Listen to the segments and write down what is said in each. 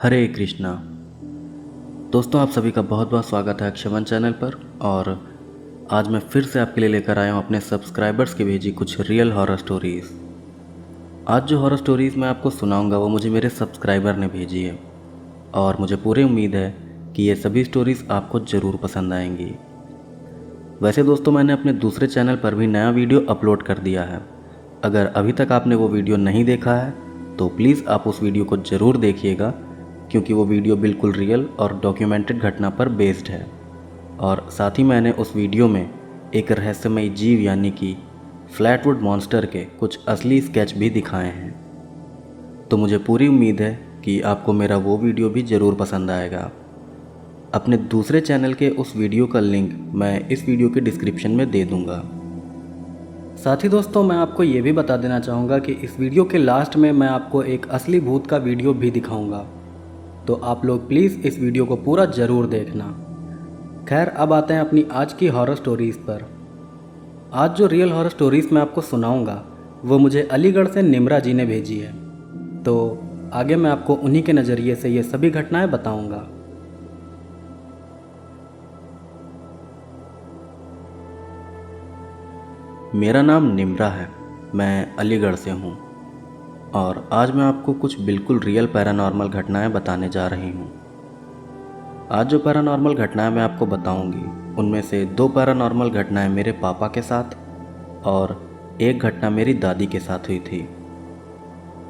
हरे कृष्णा। दोस्तों, आप सभी का बहुत बहुत स्वागत है अक्षवन चैनल पर। और आज मैं फिर से आपके लिए लेकर आया हूँ अपने सब्सक्राइबर्स की भेजी कुछ रियल हॉरर स्टोरीज़। आज जो हॉरर स्टोरीज़ मैं आपको सुनाऊंगा वो मुझे मेरे सब्सक्राइबर ने भेजी है, और मुझे पूरी उम्मीद है कि ये सभी स्टोरीज़ आपको ज़रूर पसंद आएंगी। वैसे दोस्तों, मैंने अपने दूसरे चैनल पर भी नया वीडियो अपलोड कर दिया है। अगर अभी तक आपने वो वीडियो नहीं देखा है तो प्लीज़ आप उस वीडियो को ज़रूर देखिएगा, क्योंकि वो वीडियो बिल्कुल रियल और डॉक्यूमेंटेड घटना पर बेस्ड है। और साथ ही मैंने उस वीडियो में एक रहस्यमयी जीव यानी कि फ्लैटवुड मॉन्स्टर के कुछ असली स्केच भी दिखाए हैं। तो मुझे पूरी उम्मीद है कि आपको मेरा वो वीडियो भी ज़रूर पसंद आएगा। अपने दूसरे चैनल के उस वीडियो का लिंक मैं इस वीडियो के डिस्क्रिप्शन में दे दूंगा। साथ ही दोस्तों, मैं आपको ये भी बता देना चाहूँगा कि इस वीडियो के लास्ट में मैं आपको एक असली भूत का वीडियो भी दिखाऊंगा, तो आप लोग प्लीज़ इस वीडियो को पूरा ज़रूर देखना। खैर, अब आते हैं अपनी आज की हॉरर स्टोरीज़ पर। आज जो रियल हॉरर स्टोरीज़ मैं आपको सुनाऊंगा वो मुझे अलीगढ़ से निम्रा जी ने भेजी है, तो आगे मैं आपको उन्हीं के नज़रिए से ये सभी घटनाएं बताऊंगा। मेरा नाम निम्रा है, मैं अलीगढ़ से हूँ, और आज मैं आपको कुछ बिल्कुल रियल पैरानॉर्मल घटनाएं बताने जा रही हूँ। आज जो पैरानॉर्मल घटनाएं मैं आपको बताऊंगी उनमें से 2 पैरानॉर्मल घटनाएं मेरे पापा के साथ और एक घटना मेरी दादी के साथ हुई थी।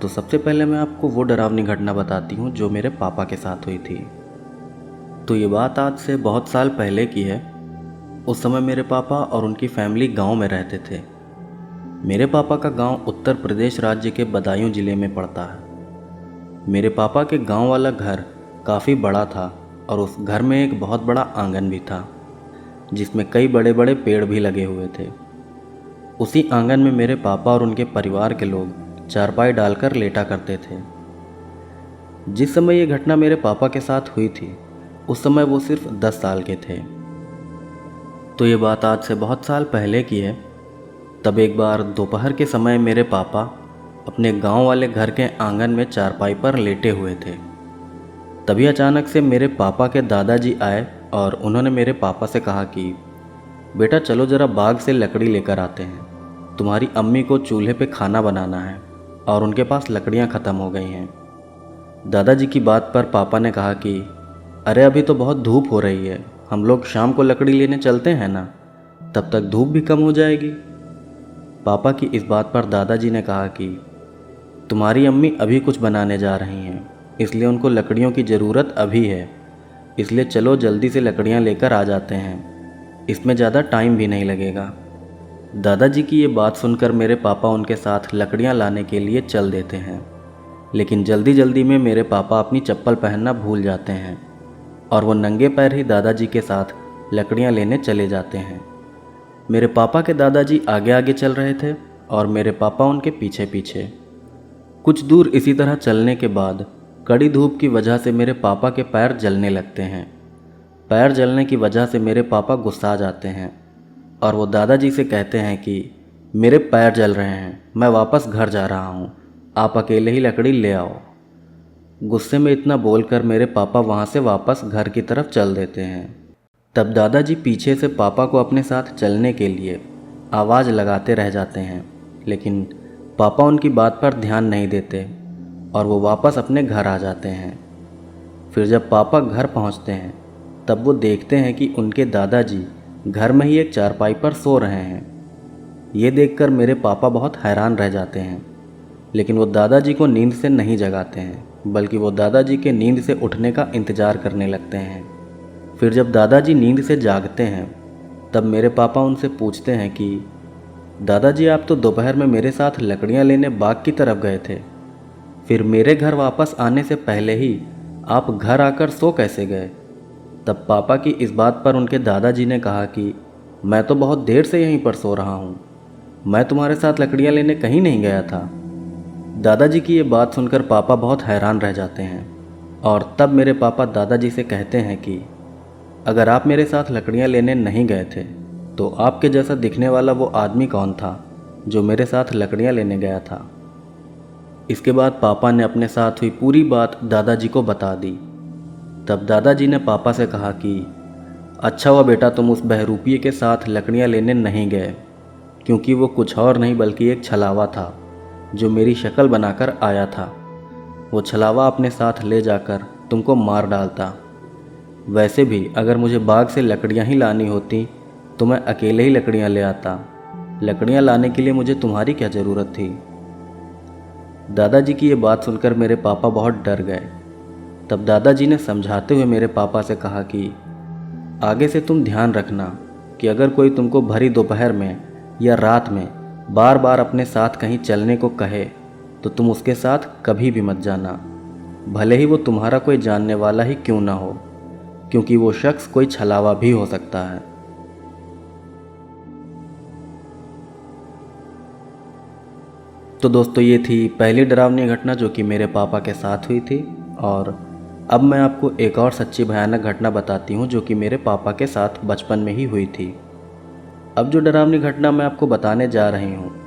तो सबसे पहले मैं आपको वो डरावनी घटना बताती हूँ जो मेरे पापा के साथ हुई थी। तो ये बात आज से बहुत साल पहले की है। उस समय मेरे पापा और उनकी फैमिली गांव में रहते थे। मेरे पापा का गांव उत्तर प्रदेश राज्य के बदायूं जिले में पड़ता है। मेरे पापा के गांव वाला घर काफ़ी बड़ा था और उस घर में एक बहुत बड़ा आंगन भी था, जिसमें कई बड़े बड़े पेड़ भी लगे हुए थे। उसी आंगन में मेरे पापा और उनके परिवार के लोग चारपाई डालकर लेटा करते थे। जिस समय ये घटना मेरे पापा के साथ हुई थी उस समय वो सिर्फ 10 साल के थे। तो ये बात आज से बहुत साल पहले की है। तब एक बार दोपहर के समय मेरे पापा अपने गांव वाले घर के आंगन में चारपाई पर लेटे हुए थे। तभी अचानक से मेरे पापा के दादाजी आए और उन्होंने मेरे पापा से कहा कि बेटा चलो ज़रा बाग से लकड़ी लेकर आते हैं, तुम्हारी अम्मी को चूल्हे पे खाना बनाना है और उनके पास लकड़ियाँ ख़त्म हो गई हैं। दादाजी की बात पर पापा ने कहा कि अरे अभी तो बहुत धूप हो रही है, हम लोग शाम को लकड़ी लेने चलते हैं ना, तब तक धूप भी कम हो जाएगी। पापा की इस बात पर दादाजी ने कहा कि तुम्हारी अम्मी अभी कुछ बनाने जा रही हैं, इसलिए उनको लकड़ियों की ज़रूरत अभी है, इसलिए चलो जल्दी से लकड़ियाँ लेकर आ जाते हैं, इसमें ज़्यादा टाइम भी नहीं लगेगा। दादाजी की ये बात सुनकर मेरे पापा उनके साथ लकड़ियाँ लाने के लिए चल देते हैं, लेकिन जल्दी जल्दी में मेरे पापा अपनी चप्पल पहनना भूल जाते हैं और वो नंगे पैर ही दादाजी के साथ लकड़ियाँ लेने चले जाते हैं। मेरे पापा के दादाजी आगे आगे चल रहे थे और मेरे पापा उनके पीछे पीछे। कुछ दूर इसी तरह चलने के बाद कड़ी धूप की वजह से मेरे पापा के पैर जलने लगते हैं। पैर जलने की वजह से मेरे पापा गुस्सा जाते हैं और वो दादाजी से कहते हैं कि मेरे पैर जल रहे हैं, मैं वापस घर जा रहा हूँ, आप अकेले ही लकड़ी ले आओ। गुस्से में इतना बोलकर मेरे पापा वहाँ से वापस घर की तरफ चल देते हैं। तब दादाजी पीछे से पापा को अपने साथ चलने के लिए आवाज़ लगाते रह जाते हैं, लेकिन पापा उनकी बात पर ध्यान नहीं देते और वो वापस अपने घर आ जाते हैं। फिर जब पापा घर पहुंचते हैं तब वो देखते हैं कि उनके दादाजी घर में ही एक चारपाई पर सो रहे हैं। ये देखकर मेरे पापा बहुत हैरान रह जाते हैं, लेकिन वो दादाजी को नींद से नहीं जगाते हैं, बल्कि वो दादाजी के नींद से उठने का इंतज़ार करने लगते हैं। फिर जब दादाजी नींद से जागते हैं तब मेरे पापा उनसे पूछते हैं कि दादाजी आप तो दोपहर में मेरे साथ लकड़ियाँ लेने बाग की तरफ गए थे, फिर मेरे घर वापस आने से पहले ही आप घर आकर सो कैसे गए? तब पापा की इस बात पर उनके दादाजी ने कहा कि मैं तो बहुत देर से यहीं पर सो रहा हूँ, मैं तुम्हारे साथ लकड़ियाँ लेने कहीं नहीं गया था। दादाजी की ये बात सुनकर पापा बहुत हैरान रह जाते हैं और तब मेरे पापा दादाजी से कहते हैं कि अगर आप मेरे साथ लकड़ियाँ लेने नहीं गए थे तो आपके जैसा दिखने वाला वो आदमी कौन था जो मेरे साथ लकड़ियाँ लेने गया था? इसके बाद पापा ने अपने साथ हुई पूरी बात दादाजी को बता दी। तब दादाजी ने पापा से कहा कि अच्छा हुआ बेटा तुम उस बहरूपिये के साथ लकड़ियाँ लेने नहीं गए, क्योंकि वो कुछ और नहीं बल्कि एक छलावा था जो मेरी शक्ल बनाकर आया था। वो छलावा अपने साथ ले जाकर तुमको मार डालता। वैसे भी अगर मुझे बाग से लकड़ियाँ ही लानी होती तो मैं अकेले ही लकड़ियाँ ले आता। लकड़ियाँ लाने के लिए मुझे तुम्हारी क्या ज़रूरत थी। दादाजी की ये बात सुनकर मेरे पापा बहुत डर गए। तब दादाजी ने समझाते हुए मेरे पापा से कहा कि आगे से तुम ध्यान रखना कि अगर कोई तुमको भरी दोपहर में या रात में बार बार अपने साथ कहीं चलने को कहे तो तुम उसके साथ कभी भी मत जाना, भले ही वो तुम्हारा कोई जानने वाला ही क्यों ना हो, क्योंकि वो शख्स कोई छलावा भी हो सकता है। तो दोस्तों ये थी पहली डरावनी घटना जो कि मेरे पापा के साथ हुई थी। और अब मैं आपको एक और सच्ची भयानक घटना बताती हूँ जो कि मेरे पापा के साथ बचपन में ही हुई थी। अब जो डरावनी घटना मैं आपको बताने जा रही हूँ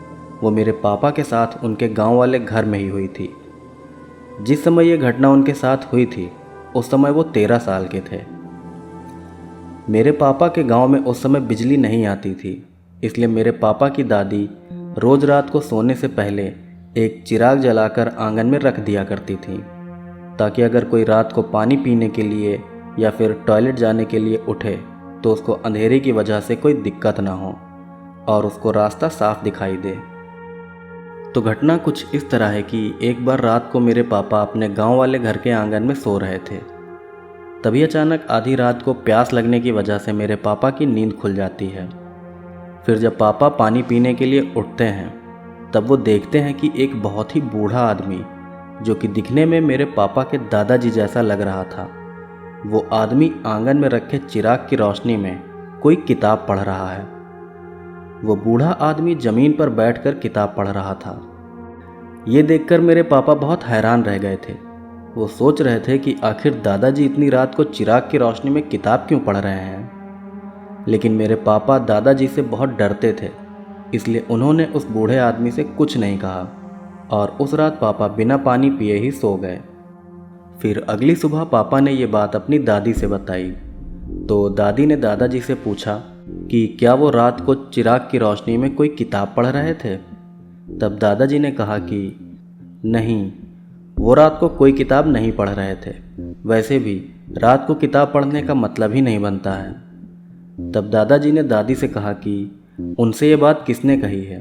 वो मेरे पापा के साथ उनके गांव वाले घर में ही हुई थी। जिस समय ये घटना उनके साथ हुई थी उस समय वो 13 साल के थे। मेरे पापा के गांव में उस समय बिजली नहीं आती थी, इसलिए मेरे पापा की दादी रोज़ रात को सोने से पहले एक चिराग जलाकर आंगन में रख दिया करती थी, ताकि अगर कोई रात को पानी पीने के लिए या फिर टॉयलेट जाने के लिए उठे तो उसको अंधेरे की वजह से कोई दिक्कत ना हो और उसको रास्ता साफ दिखाई दे। तो घटना कुछ इस तरह है कि एक बार रात को मेरे पापा अपने गांव वाले घर के आंगन में सो रहे थे। तभी अचानक आधी रात को प्यास लगने की वजह से मेरे पापा की नींद खुल जाती है। फिर जब पापा पानी पीने के लिए उठते हैं तब वो देखते हैं कि एक बहुत ही बूढ़ा आदमी जो कि दिखने में मेरे पापा के दादाजी जैसा लग रहा था, वो आदमी आंगन में रखे चिराग की रोशनी में कोई किताब पढ़ रहा है। वो बूढ़ा आदमी ज़मीन पर बैठकर किताब पढ़ रहा था। ये देखकर मेरे पापा बहुत हैरान रह गए थे। वो सोच रहे थे कि आखिर दादाजी इतनी रात को चिराग की रोशनी में किताब क्यों पढ़ रहे हैं। लेकिन मेरे पापा दादाजी से बहुत डरते थे, इसलिए उन्होंने उस बूढ़े आदमी से कुछ नहीं कहा और उस रात पापा बिना पानी पिए ही सो गए। फिर अगली सुबह पापा ने ये बात अपनी दादी से बताई। तो दादी ने दादाजी से पूछा कि क्या वो रात को चिराग की रोशनी में कोई किताब पढ़ रहे थे। तब दादाजी ने कहा कि नहीं, वो रात को कोई किताब नहीं पढ़ रहे थे। वैसे भी रात को किताब पढ़ने का मतलब ही नहीं बनता है। तब दादाजी ने दादी से कहा कि उनसे ये बात किसने कही है।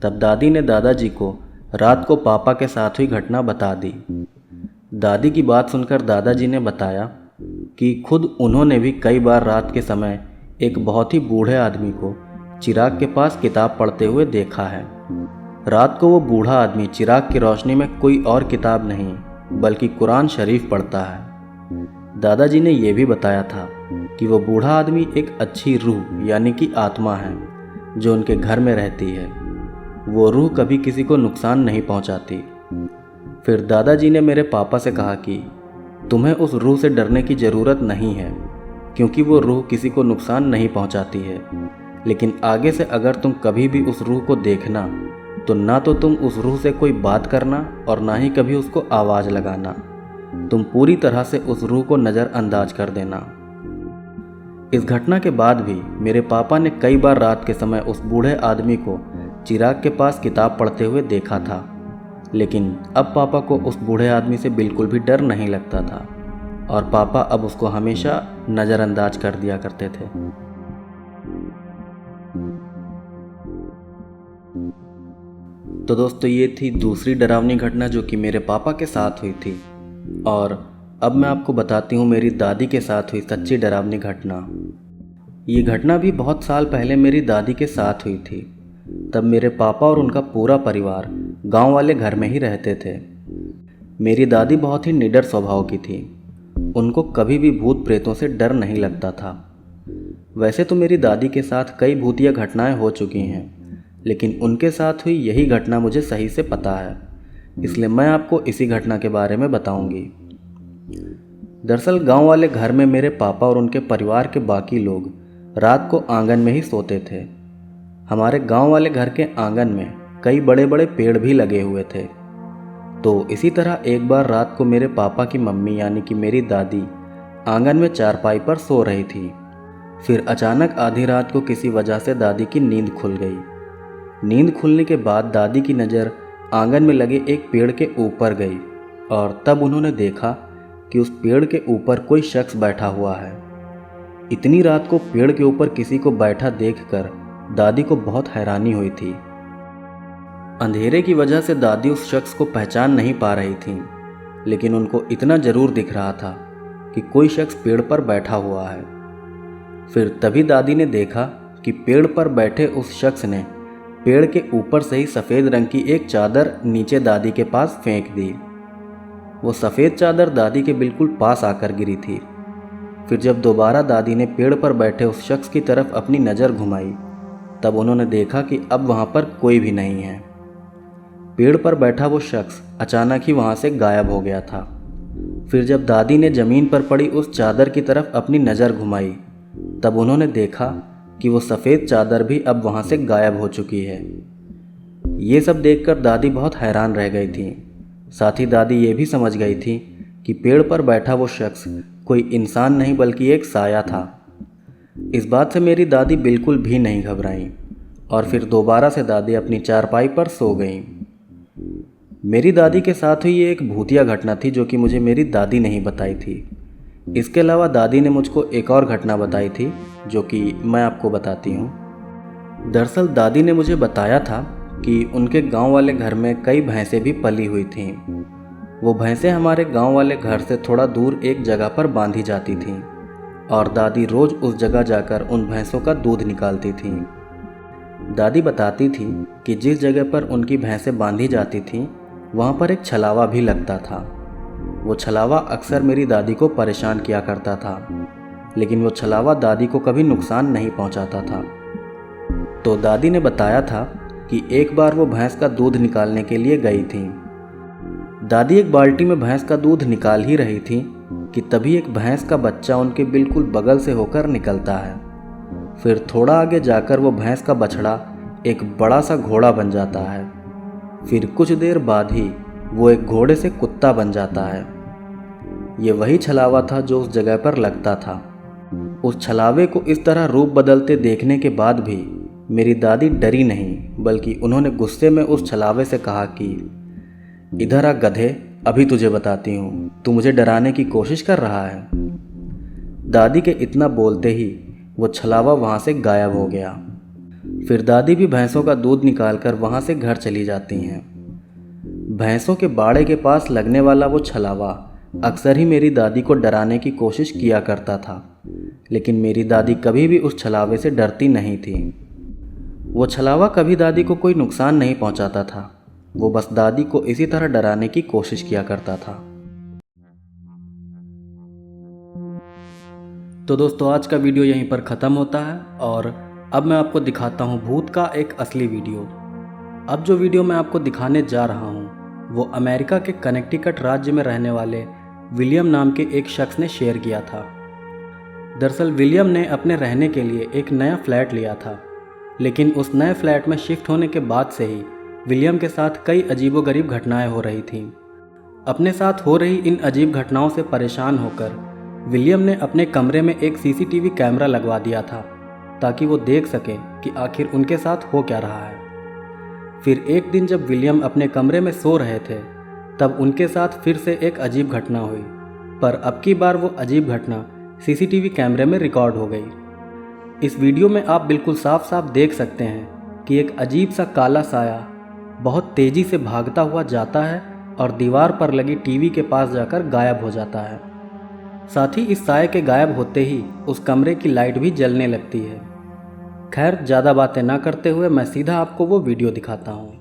तब दादी ने दादाजी को रात को पापा के साथ हुई घटना बता दी। दादी की बात सुनकर दादाजी ने बताया कि खुद उन्होंने भी कई बार रात के समय एक बहुत ही बूढ़े आदमी को चिराग के पास किताब पढ़ते हुए देखा है। रात को वो बूढ़ा आदमी चिराग की रोशनी में कोई और किताब नहीं बल्कि कुरान शरीफ पढ़ता है। दादाजी ने यह भी बताया था कि वो बूढ़ा आदमी एक अच्छी रूह यानी कि आत्मा है जो उनके घर में रहती है। वो रूह कभी किसी को नुकसान नहीं पहुंचाती। फिर दादाजी ने मेरे पापा से कहा कि तुम्हें उस रूह से डरने की ज़रूरत नहीं है, क्योंकि वो रूह किसी को नुकसान नहीं पहुंचाती है। लेकिन आगे से अगर तुम कभी भी उस रूह को देखना तो ना तो तुम उस रूह से कोई बात करना और ना ही कभी उसको आवाज़ लगाना। तुम पूरी तरह से उस रूह को नज़रअंदाज कर देना। इस घटना के बाद भी मेरे पापा ने कई बार रात के समय उस बूढ़े आदमी को चिराग के पास किताब पढ़ते हुए देखा था, लेकिन अब पापा को उस बूढ़े आदमी से बिल्कुल भी डर नहीं लगता था और पापा अब उसको हमेशा नज़रअंदाज कर दिया करते थे। तो दोस्तों ये थी दूसरी डरावनी घटना जो कि मेरे पापा के साथ हुई थी। और अब मैं आपको बताती हूँ मेरी दादी के साथ हुई सच्ची डरावनी घटना। ये घटना भी बहुत साल पहले मेरी दादी के साथ हुई थी। तब मेरे पापा और उनका पूरा परिवार गांव वाले घर में ही रहते थे। मेरी दादी बहुत ही निडर स्वभाव की थी। उनको कभी भी भूत प्रेतों से डर नहीं लगता था। वैसे तो मेरी दादी के साथ कई भूतिया घटनाएं हो चुकी हैं, लेकिन उनके साथ हुई यही घटना मुझे सही से पता है, इसलिए मैं आपको इसी घटना के बारे में बताऊंगी। दरअसल गांव वाले घर में मेरे पापा और उनके परिवार के बाकी लोग रात को आंगन में ही सोते थे। हमारे गांव वाले घर के आंगन में कई बड़े बड़े पेड़ भी लगे हुए थे। तो इसी तरह एक बार रात को मेरे पापा की मम्मी यानी कि मेरी दादी आंगन में चारपाई पर सो रही थी। फिर अचानक आधी रात को किसी वजह से दादी की नींद खुल गई। नींद खुलने के बाद दादी की नज़र आंगन में लगे एक पेड़ के ऊपर गई और तब उन्होंने देखा कि उस पेड़ के ऊपर कोई शख्स बैठा हुआ है। इतनी रात को पेड़ के ऊपर किसी को बैठा देखकर दादी को बहुत हैरानी हुई थी। अंधेरे की वजह से दादी उस शख्स को पहचान नहीं पा रही थी, लेकिन उनको इतना ज़रूर दिख रहा था कि कोई शख्स पेड़ पर बैठा हुआ है। फिर तभी दादी ने देखा कि पेड़ पर बैठे उस शख्स ने पेड़ के ऊपर से ही सफ़ेद रंग की एक चादर नीचे दादी के पास फेंक दी। वो सफ़ेद चादर दादी के बिल्कुल पास आकर गिरी थी। फिर जब दोबारा दादी ने पेड़ पर बैठे उस शख्स की तरफ अपनी नज़र घुमाई, तब उन्होंने देखा कि अब वहाँ पर कोई भी नहीं है। पेड़ पर बैठा वो शख्स अचानक ही वहाँ से गायब हो गया था। फिर जब दादी ने ज़मीन पर पड़ी उस चादर की तरफ अपनी नज़र घुमाई, तब उन्होंने देखा कि वो सफ़ेद चादर भी अब वहाँ से गायब हो चुकी है। ये सब देखकर दादी बहुत हैरान रह गई थी। साथ ही दादी ये भी समझ गई थी कि पेड़ पर बैठा वो शख्स कोई इंसान नहीं बल्कि एक साया था। इस बात से मेरी दादी बिल्कुल भी नहीं घबराई और फिर दोबारा से दादी अपनी चारपाई पर सो गई। मेरी दादी के साथ हुई ये एक भूतिया घटना थी जो कि मुझे मेरी दादी नहीं बताई थी। इसके अलावा दादी ने मुझको एक और घटना बताई थी जो कि मैं आपको बताती हूँ। दरअसल दादी ने मुझे बताया था कि उनके गांव वाले घर में कई भैंसें भी पली हुई थीं। वो भैंसें हमारे गांव वाले घर से थोड़ा दूर एक जगह पर बांधी जाती थीं और दादी रोज़ उस जगह जाकर उन भैंसों का दूध निकालती थीं। दादी बताती थी कि जिस जगह पर उनकी भैंसें बांधी जाती थीं वहाँ पर एक छलावा भी लगता था। वो छलावा अक्सर मेरी दादी को परेशान किया करता था, लेकिन वो छलावा दादी को कभी नुकसान नहीं पहुँचाता था। तो दादी ने बताया था कि एक बार वो भैंस का दूध निकालने के लिए गई थी। दादी एक बाल्टी में भैंस का दूध निकाल ही रही थी कि तभी एक भैंस का बच्चा उनके बिल्कुल बगल से होकर निकलता है। फिर थोड़ा आगे जाकर वो भैंस का बछड़ा एक बड़ा सा घोड़ा बन जाता है। फिर कुछ देर बाद ही वो एक घोड़े से कुत्ता बन जाता है। ये वही छलावा था जो उस जगह पर लगता था। उस छलावे को इस तरह रूप बदलते देखने के बाद भी मेरी दादी डरी नहीं, बल्कि उन्होंने गुस्से में उस छलावे से कहा कि इधर आ गधे, अभी तुझे बताती हूँ, तू मुझे डराने की कोशिश कर रहा है। दादी के इतना बोलते ही वो छलावा वहाँ से गायब हो गया। फिर दादी भी भैंसों का दूध निकालकर वहाँ से घर चली जाती हैं। भैंसों के बाड़े के पास लगने वाला वो छलावा अक्सर ही मेरी दादी को डराने की कोशिश किया करता था, लेकिन मेरी दादी कभी भी उस छलावे से डरती नहीं थी। वो छलावा कभी दादी को कोई नुकसान नहीं पहुंचाता था, वो बस दादी को इसी तरह डराने की कोशिश किया करता था। तो दोस्तों, आज का वीडियो यहीं पर ख़त्म होता है और अब मैं आपको दिखाता हूँ भूत का एक असली वीडियो। अब जो वीडियो मैं आपको दिखाने जा रहा हूँ वो अमेरिका के कनेक्टिकट राज्य में रहने वाले विलियम नाम के एक शख्स ने शेयर किया था। दरअसल विलियम ने अपने रहने के लिए एक नया फ्लैट लिया था, लेकिन उस नए फ्लैट में शिफ्ट होने के बाद से ही विलियम के साथ कई अजीबोगरीब घटनाएं हो रही थीं। अपने साथ हो रही इन अजीब घटनाओं से परेशान होकर विलियम ने अपने कमरे में एक सीसीटीवी कैमरा लगवा दिया था ताकि वो देख सके कि आखिर उनके साथ हो क्या रहा है। फिर एक दिन जब विलियम अपने कमरे में सो रहे थे तब उनके साथ फिर से एक अजीब घटना हुई, पर अब की बार वो अजीब घटना सीसीटीवी कैमरे में रिकॉर्ड हो गई। इस वीडियो में आप बिल्कुल साफ साफ देख सकते हैं कि एक अजीब सा काला साया बहुत तेज़ी से भागता हुआ जाता है और दीवार पर लगी टीवी के पास जाकर गायब हो जाता है। साथ ही इस साये के गायब होते ही उस कमरे की लाइट भी जलने लगती है। खैर, ज़्यादा बातें ना करते हुए मैं सीधा आपको वो वीडियो दिखाता हूँ।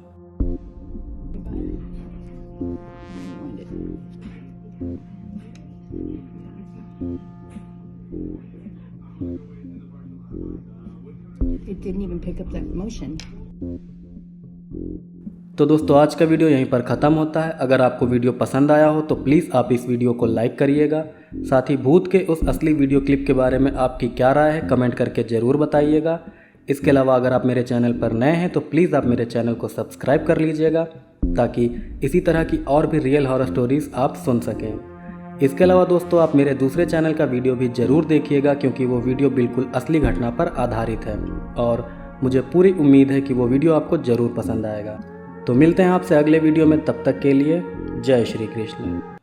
It didn't even pick up that motion. तो दोस्तों, आज का वीडियो यहीं पर ख़त्म होता है। अगर आपको वीडियो पसंद आया हो तो प्लीज़ आप इस वीडियो को लाइक करिएगा। साथ ही भूत के उस असली वीडियो क्लिप के बारे में आपकी क्या राय है कमेंट करके ज़रूर बताइएगा। इसके अलावा अगर आप मेरे चैनल पर नए हैं तो प्लीज़ आप मेरे चैनल को सब्सक्राइब कर लीजिएगा ताकि इसी तरह की और भी रियल हॉरर स्टोरीज़ आप सुन सकें। इसके अलावा दोस्तों आप मेरे दूसरे चैनल का वीडियो भी ज़रूर देखिएगा, क्योंकि वो वीडियो बिल्कुल असली घटना पर आधारित है और मुझे पूरी उम्मीद है कि वो वीडियो आपको ज़रूर पसंद आएगा। तो मिलते हैं आपसे अगले वीडियो में, तब तक के लिए जय श्री कृष्ण।